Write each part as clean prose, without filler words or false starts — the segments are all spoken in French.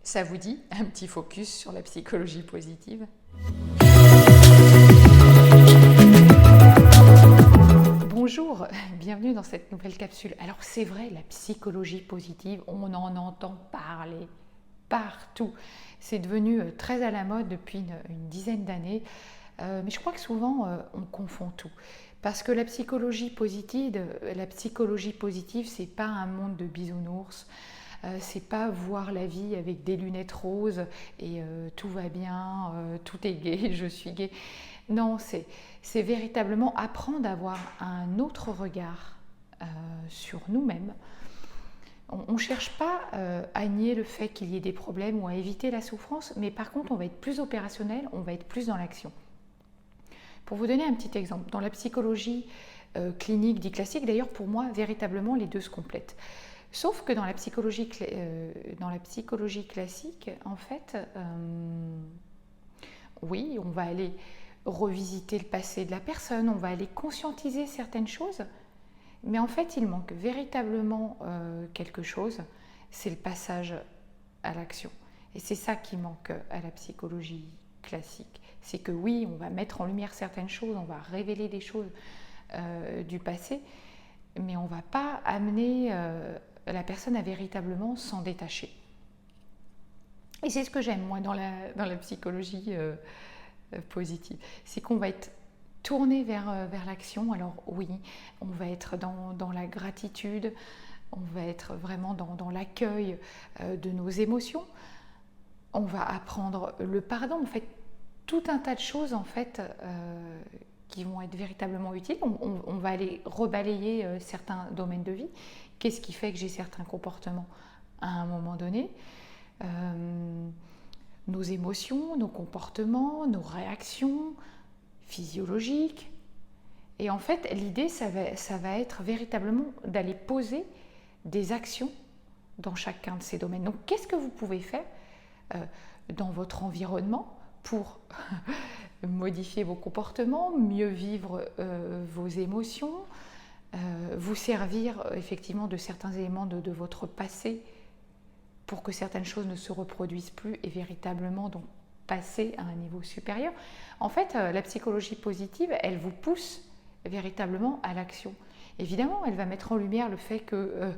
Ça vous dit un petit focus sur la psychologie positive? Bonjour, bienvenue dans cette nouvelle capsule. Alors c'est vrai, la psychologie positive, on en entend parler partout. C'est devenu très à la mode depuis une dizaine d'années, mais je crois que souvent on confond tout. Parce que la psychologie positive, c'est pas un monde de bisounours. C'est pas voir la vie avec des lunettes roses et tout va bien, tout est gai, je suis gai. Non, c'est véritablement apprendre à avoir un autre regard sur nous-mêmes. On ne cherche pas à nier le fait qu'il y ait des problèmes ou à éviter la souffrance, mais par contre, on va être plus opérationnel, on va être plus dans l'action. Pour vous donner un petit exemple, dans la psychologie clinique dit classique, d'ailleurs pour moi, véritablement, les deux se complètent. Sauf que dans la psychologie classique, en fait, oui, on va aller revisiter le passé de la personne, on va aller conscientiser certaines choses, mais en fait, il manque véritablement quelque chose, c'est le passage à l'action. Et c'est ça qui manque à la psychologie classique. C'est que oui, on va mettre en lumière certaines choses, on va révéler des choses du passé, mais on ne va pas amener la personne à véritablement s'en détacher. Et c'est ce que j'aime, moi, dans la psychologie positive. C'est qu'on va être tourné vers l'action. Alors oui, on va être dans la gratitude, on va être vraiment dans l'accueil de nos émotions. On va apprendre le pardon, en fait, tout un tas de choses, en fait, qui vont être véritablement utiles. On va aller rebalayer certains domaines de vie. Qu'est-ce qui fait que j'ai certains comportements à un moment donné? Nos émotions, nos comportements, nos réactions physiologiques. Et en fait, l'idée, ça va être véritablement d'aller poser des actions dans chacun de ces domaines. Donc, qu'est-ce que vous pouvez faire dans votre environnement pour modifier vos comportements, mieux vivre vos émotions, vous servir effectivement de certains éléments de votre passé pour que certaines choses ne se reproduisent plus et véritablement donc passer à un niveau supérieur. En fait, la psychologie positive, elle vous pousse véritablement à l'action. Évidemment, elle va mettre en lumière le fait que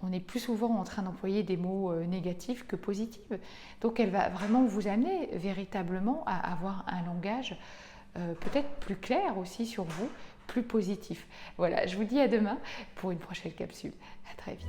on est plus souvent en train d'employer des mots négatifs que positifs. Donc elle va vraiment vous amener véritablement à avoir un langage peut-être plus clair aussi sur vous, plus positif. Voilà, je vous dis à demain pour une prochaine capsule. À très vite.